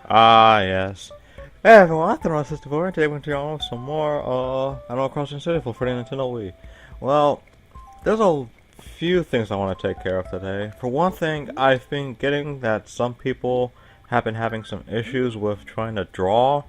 Ah, yes. Hey everyone, Anthon-patapon, and today we're going to do some more, Animal Crossing City for the Nintendo Wii. Well, there's a few things I want to take care of today. For one thing, I've been getting that some people have been having some issues with trying to draw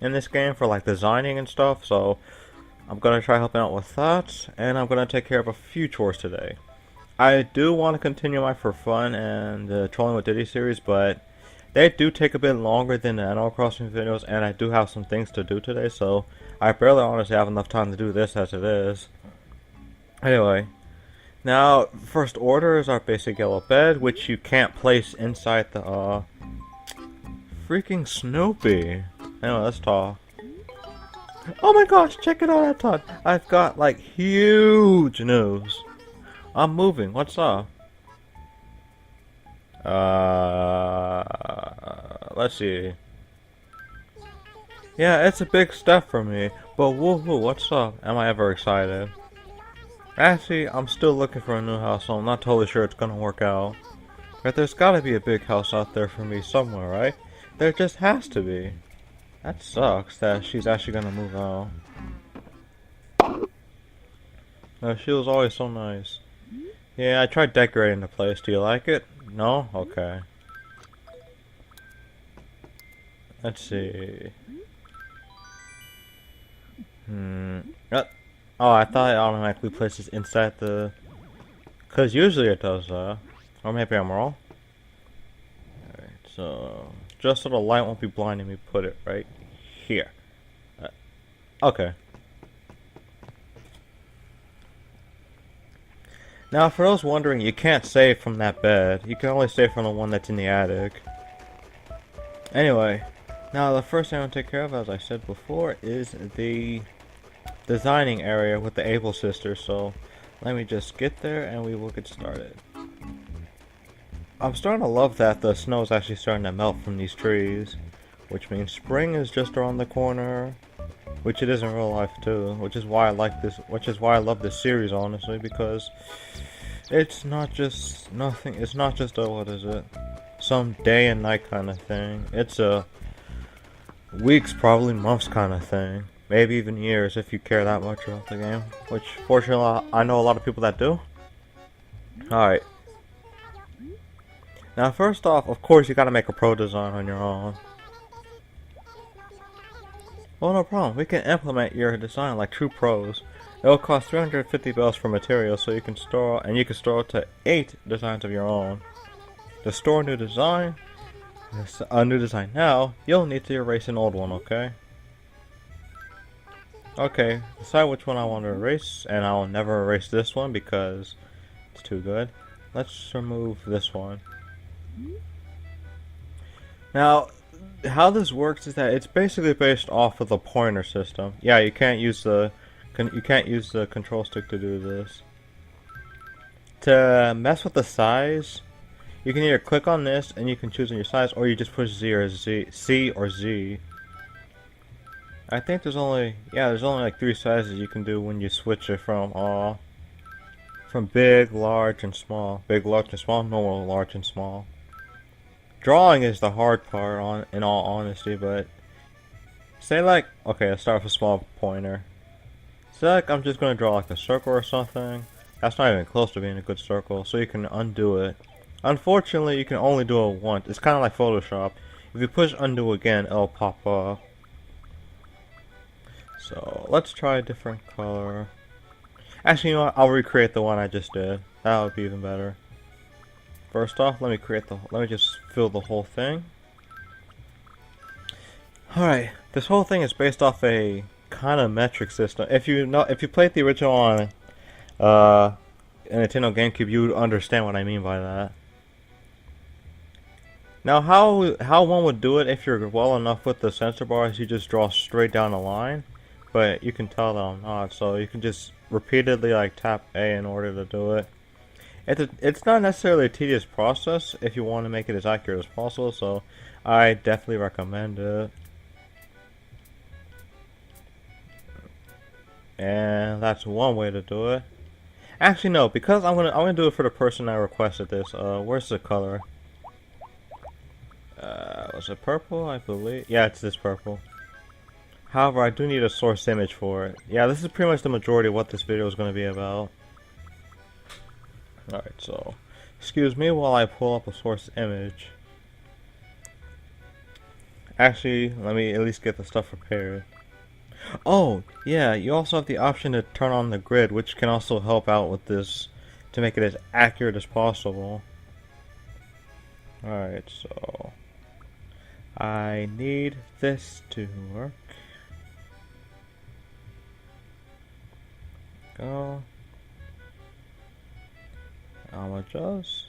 in this game for like designing and stuff, so I'm going to try helping out with that, and I'm going to take care of a few chores today. I do want to continue my For Fun and the Trolling with Diddy series, but they do take a bit longer than the Animal Crossing videos, and I do have some things to do today, so I barely honestly have enough time to do this as it is. Anyway, now, first order is our basic yellow bed, which you can't place inside the, freaking Snoopy. Anyway, let's talk. Oh my gosh, check it out, Anton! I've got, like, huge news. I'm moving, what's up? Let's see. Yeah, it's a big step for me, but woohoo, what's up? Am I ever excited? Actually, I'm still looking for a new house, so I'm not totally sure it's gonna work out. But there's gotta be a big house out there for me somewhere, right? There just has to be. That sucks that she's actually gonna move out. No, she was always so nice. Yeah, I tried decorating the place. Do you like it? No? Okay. Let's see. Oh, I thought it automatically places inside the... Because usually it does that. Or maybe I'm wrong. Alright, so... Just so the light won't be blinding me, put it right here. Okay. Now, for those wondering, you can't save from that bed. You can only save from the one that's in the attic. Anyway, now the first thing I want to take care of, as I said before, is the designing area with the Able sisters. So, let me just get there and we will get started. I'm starting to love that the snow is actually starting to melt from these trees, which means spring is just around the corner, which it is in real life too. Which is why I like this. Which is why I love this series, honestly, because it's not just nothing. It's not just a what is it? Some day and night kind of thing. It's a weeks, probably months kind of thing. Maybe even years if you care that much about the game. Which, fortunately, I know a lot of people that do. Alright. Now, first off, of course, you gotta make a pro design on your own. Well, no problem. We can implement your design like true pros. It will cost 350 bells for materials, so you can store, and you can store up to 8 designs of your own. To store a new design now, you'll need to erase an old one, okay? Okay, decide which one I want to erase, and I'll never erase this one because it's too good. Let's remove this one. Now, how this works is that it's basically based off of the pointer system. Yeah, you can't use the control stick to do this. To mess with the size, you can either click on this and you can choose your size, or you just push C or Z. I think there's only like 3 sizes you can do when you switch it from big, large, and small. Big, large, and small. Normal, large, and small. Drawing is the hard part, in all honesty, but say like, okay, let's start with a small pointer. Say like I'm just gonna draw like a circle or something. That's not even close to being a good circle, so you can undo it. Unfortunately, you can only do it once. It's kind of like Photoshop. If you push undo again, it'll pop up. So let's try a different color. Actually, you know what? I'll recreate the one I just did. That would be even better. First off, let me just fill the whole thing. Alright, this whole thing is based off a kind of metric system. If you played the original on a Nintendo GameCube, you would understand what I mean by that. Now, how one would do it if you're well enough with the sensor bars, you just draw straight down the line. But you can tell that I'm not, so you can just repeatedly like tap A in order to do it. It's not necessarily a tedious process if you want to make it as accurate as possible, so I definitely recommend it. And that's one way to do it. Actually, no, because I'm gonna do it for the person that requested this. Where's the color? is it purple? I believe. Yeah, it's this purple. However, I do need a source image for it. Yeah, this is pretty much the majority of what this video is going to be about. Alright, so excuse me while I pull up a source image. Actually, let me at least get the stuff prepared. Oh, yeah, you also have the option to turn on the grid, which can also help out with this to make it as accurate as possible. Alright, so I need this to work. Go. I'll adjust.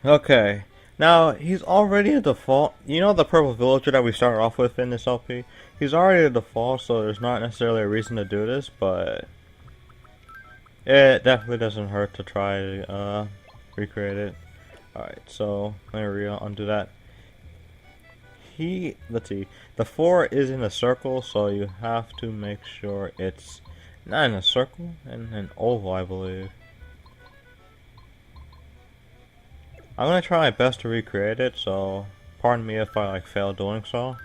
Okay. Now, he's already a default. You know the purple villager that we started off with in this LP? He's already a default, so there's not necessarily a reason to do this, but it definitely doesn't hurt to try to recreate it. Alright, so let me undo that. Let's see, the 4 is in a circle, so you have to make sure it's not in a circle, and an oval, I believe. I'm gonna try my best to recreate it, so pardon me if I fail doing so.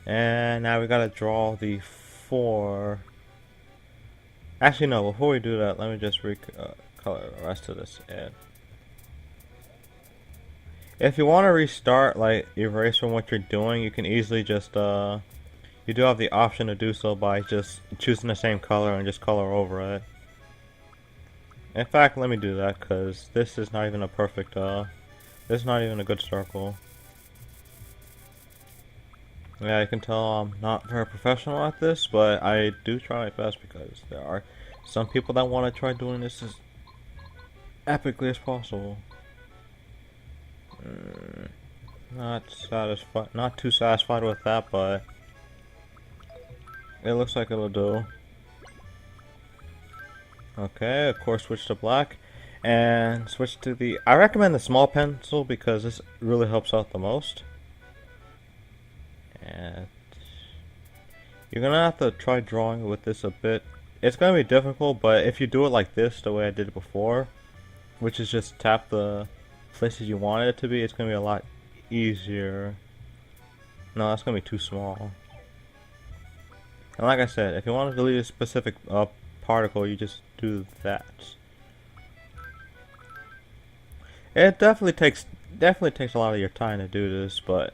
And now we gotta draw the 4. Actually, no. Before we do that, let me just color the rest of this in. If you want to restart, like erase from what you're doing, you can easily just you do have the option to do so by just choosing the same color and just color over it. In fact, let me do that because this is not even a perfect, this is not even a good circle. Yeah, you can tell I'm not very professional at this, but I do try my best because there are some people that want to try doing this as epically as possible. Not too satisfied with that, but it looks like it'll do. Okay, of course, switch to black and switch to the. I recommend the small pencil because this really helps out the most. And you're gonna have to try drawing with this a bit. It's gonna be difficult, but if you do it like this, the way I did it before, which is just tap the places you want it to be, it's gonna be a lot easier. No, that's gonna be too small. And like I said, if you want to delete a specific particle, you just do that. It definitely takes a lot of your time to do this, but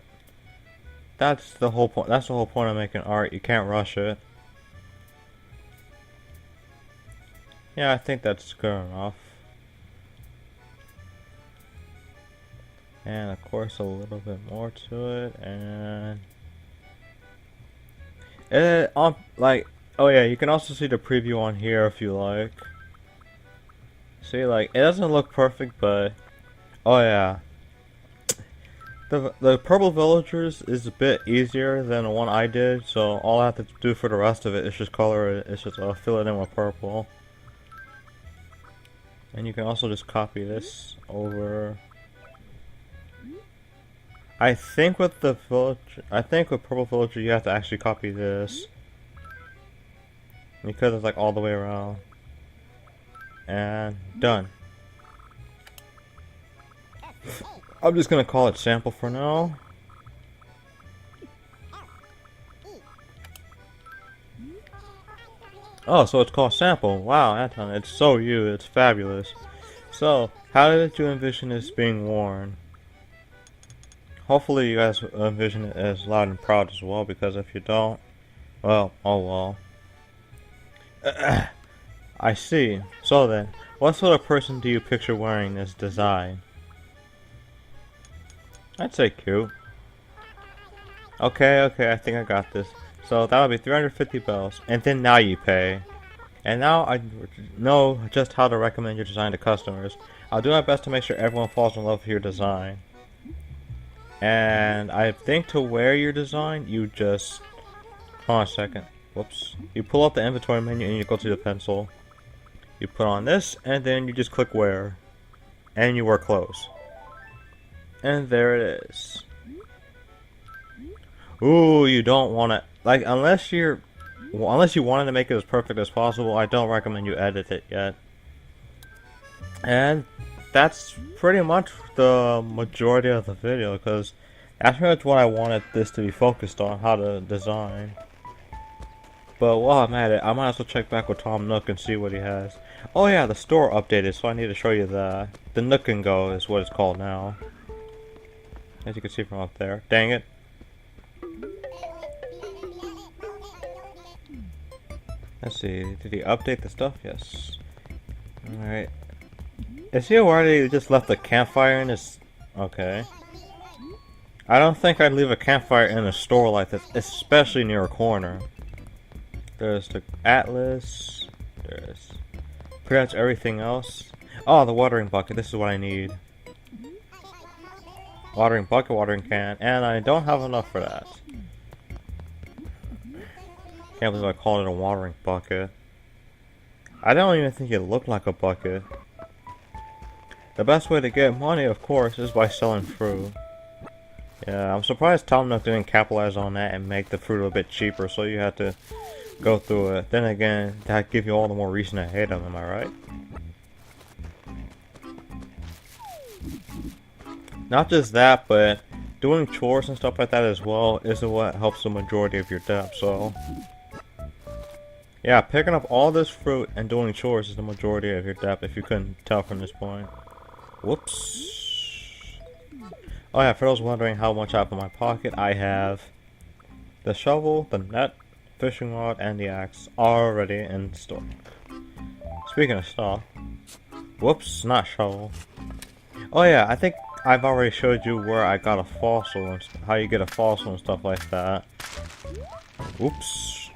that's the whole point. That's the whole point of making art. You can't rush it. Yeah, I think that's good enough. And of course a little bit more to it, and oh yeah, you can also see the preview on here if you like. See, like, it doesn't look perfect, but oh yeah, the purple villagers is a bit easier than the one I did, so all I have to do for the rest of it is just color it. It's just fill it in with purple. And you can also just copy this over. I think with purple villager you have to actually copy this because it's like all the way around. And done. I'm just gonna call it sample for now. Oh, so it's called sample. Wow, Anton, it's so you. It's fabulous. So, how did you envision this being worn? Hopefully you guys envision it as loud and proud as well, because if you don't, well, oh well. I see. So then, what sort of person do you picture wearing this design? I'd say cute. Okay, I think I got this. So that would be 350 bells, and then now you pay. And now I know just how to recommend your design to customers. I'll do my best to make sure everyone falls in love with your design. And I think to wear your design, you just... Hold on a second. Whoops. You pull up the inventory menu and you go to the pencil. You put on this, and then you just click wear. And you wear clothes. And there it is. Ooh, you don't want to... Like, unless you wanted to make it as perfect as possible, I don't recommend you edit it yet. And that's pretty much the majority of the video, because that's pretty much what I wanted this to be focused on, how to design. But while I'm at it, I might as well check back with Tom Nook and see what he has. Oh yeah, the store updated, so I need to show you that. The Nook and Go is what it's called now. As you can see from up there. Dang it. Let's see, did he update the stuff? Yes. Alright. Is he already just left a campfire in his... Okay. I don't think I'd leave a campfire in a store like this, especially near a corner. There's the Atlas. There's pretty much everything else. Oh, the watering bucket. This is what I need. Watering bucket, watering can, and I don't have enough for that. Can't believe I called it a watering bucket. I don't even think it looked like a bucket. The best way to get money, of course, is by selling fruit. Yeah, I'm surprised Tom Nook didn't capitalize on that and make the fruit a bit cheaper, so you had to go through it. Then again, that'd give you all the more reason to hate him, am I right? Not just that, but doing chores and stuff like that as well isn't what helps the majority of your debt, so... Yeah, picking up all this fruit and doing chores is the majority of your debt, if you couldn't tell from this point. Whoops. Oh yeah, for those wondering how much I have in my pocket, I have the shovel, the net, fishing rod, and the axe already in stock. Speaking of stock, whoops, not shovel. Oh yeah, I think I've already showed you where I got a fossil and how you get a fossil and stuff like that. Oops.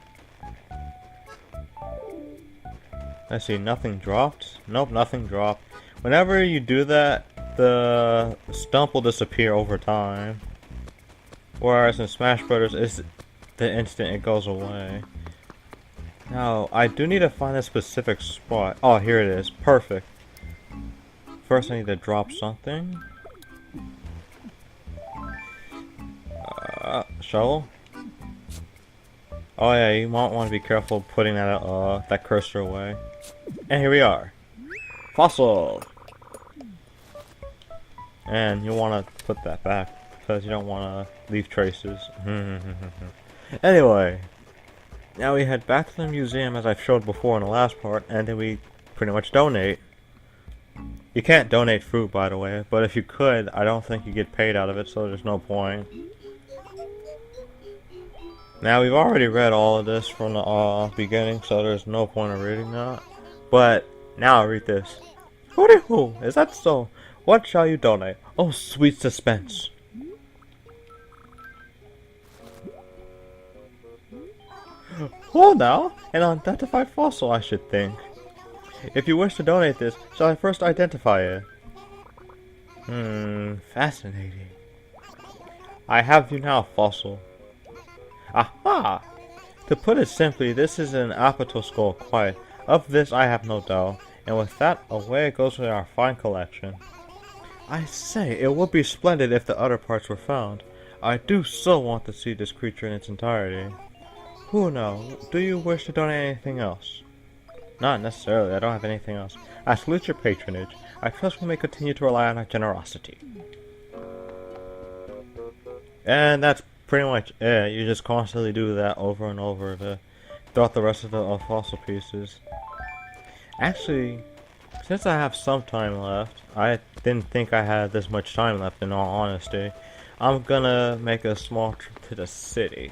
Let's see, nothing dropped. Nope, nothing dropped. Whenever you do that, the stump will disappear over time. Whereas in Smash Brothers, it's the instant it goes away. Now, I do need to find a specific spot. Oh, here it is. Perfect. First, I need to drop something. Shovel? Oh yeah, you might want to be careful putting that cursor away. And here we are. Fossil! And you want to put that back, because you don't want to leave traces. Anyway, now we head back to the museum as I've showed before in the last part, and then we pretty much donate. You can't donate fruit, by the way, but if you could, I don't think you get paid out of it, so there's no point. Now, we've already read all of this from the beginning, so there's no point in reading that. But, now I read this. Hooty hoo, is that so? What shall you donate? Oh, sweet suspense. Oh, now, an unidentified fossil, I should think. If you wish to donate this, shall I first identify it? Fascinating. I have you now, fossil. Aha! To put it simply, this is an apatoskull quite. Of this I have no doubt, and with that, away it goes with our fine collection. I say, it would be splendid if the other parts were found. I do so want to see this creature in its entirety. Who knows? Do you wish to donate anything else? Not necessarily, I don't have anything else. I salute your patronage. I trust we may continue to rely on our generosity. And that's pretty much it. You just constantly do that over and over throughout the rest of the fossil pieces. Actually, since I have some time left, I didn't think I had this much time left in all honesty, I'm gonna make a small trip to the city.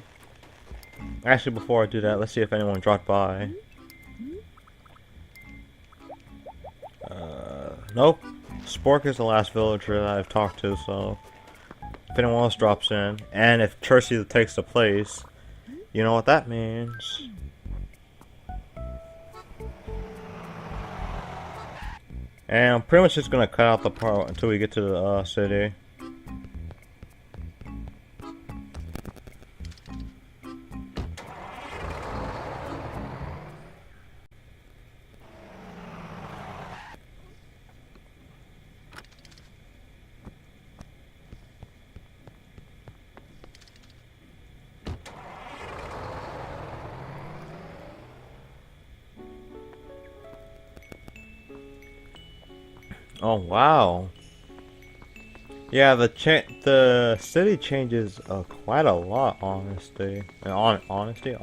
Actually, before I do that, let's see if anyone dropped by. Nope. Spork is the last villager that I've talked to, so if anyone else drops in, and if Churchy takes the place, you know what that means. And I'm pretty much just gonna cut out the part until we get to the city. Oh wow. Yeah, the city changes quite a lot, honestly. Honestly.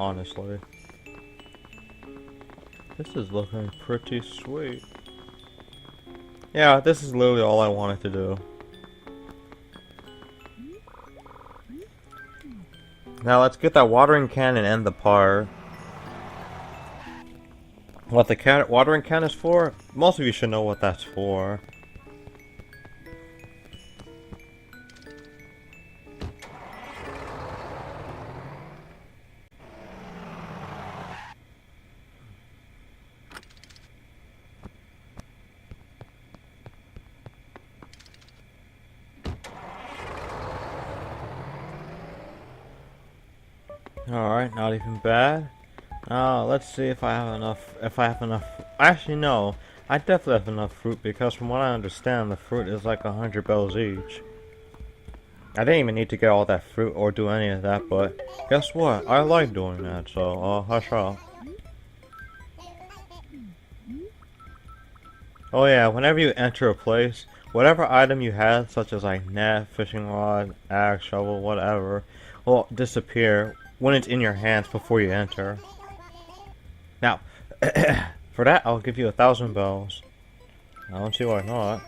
This is looking pretty sweet. Yeah, this is literally all I wanted to do. Now let's get that watering can and end the part. What the watering can is for? Most of you should know what that's for. Alright, not even bad. Let's see if I have enough. Actually, no. I definitely have enough fruit because from what I understand, the fruit is like 100 bells each. I didn't even need to get all that fruit or do any of that, but guess what? I like doing that, so, hush up. Oh yeah, whenever you enter a place, whatever item you had, such as like net, fishing rod, axe, shovel, whatever, will disappear when it's in your hands before you enter. Now, for that, I'll give you 1,000 bells. I don't see why not.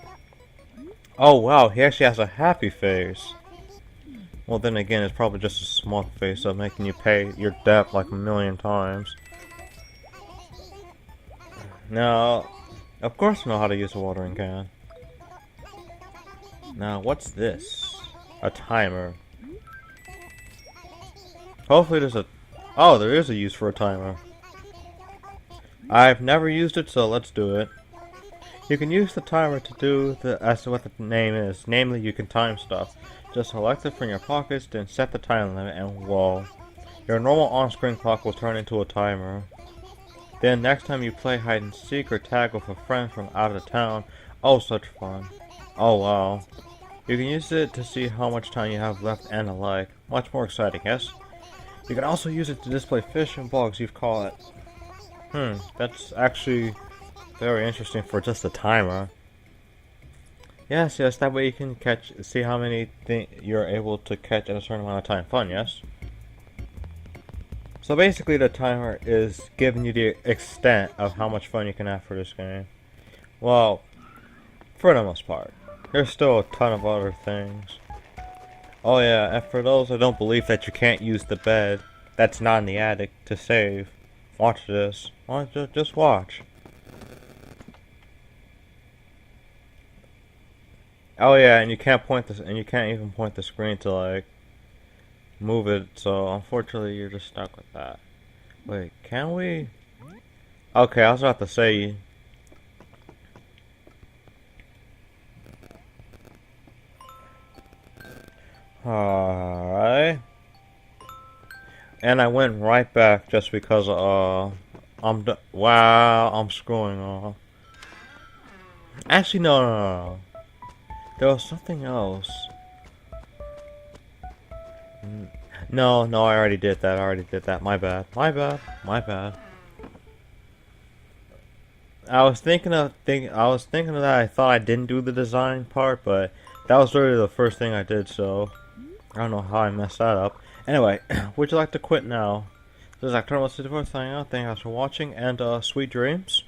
Oh wow, he actually has a happy face. Well, then again, it's probably just a small face of making you pay your debt like 1,000,000 times. Now, of course I know how to use a watering can. Now, what's this? A timer. Hopefully there's a... Oh, there is a use for a timer. I've never used it, so let's do it. You can use the timer to do as to what the name is. Namely, you can time stuff. Just select it from your pockets, then set the time limit, and whoa. Your normal on-screen clock will turn into a timer. Then next time you play hide and seek or tag with a friend from out of town, oh such fun. Oh wow. You can use it to see how much time you have left and the like. Much more exciting, yes? You can also use it to display fish and bugs you've caught. That's actually very interesting for just a timer. Yes, that way you can see how many you're able to catch in a certain amount of time. Fun, yes? So basically the timer is giving you the extent of how much fun you can have for this game. Well, for the most part. There's still a ton of other things. Oh yeah, and for those that don't believe that you can't use the bed that's not in the attic to save, watch this. Just watch. Oh yeah, and you can't even point the screen to like move it, so unfortunately you're just stuck with that. Wait, can we? Okay, I was about to say. Alright. And I went right back just because wow, I'm screwing off. Actually, no. There was something else. No, I already did that. My bad. I was thinking of that. I thought I didn't do the design part, but that was literally the first thing I did, so I don't know how I messed that up. Anyway, would you like to quit now? This is Actorios signing out. Thank you guys for watching, and sweet dreams.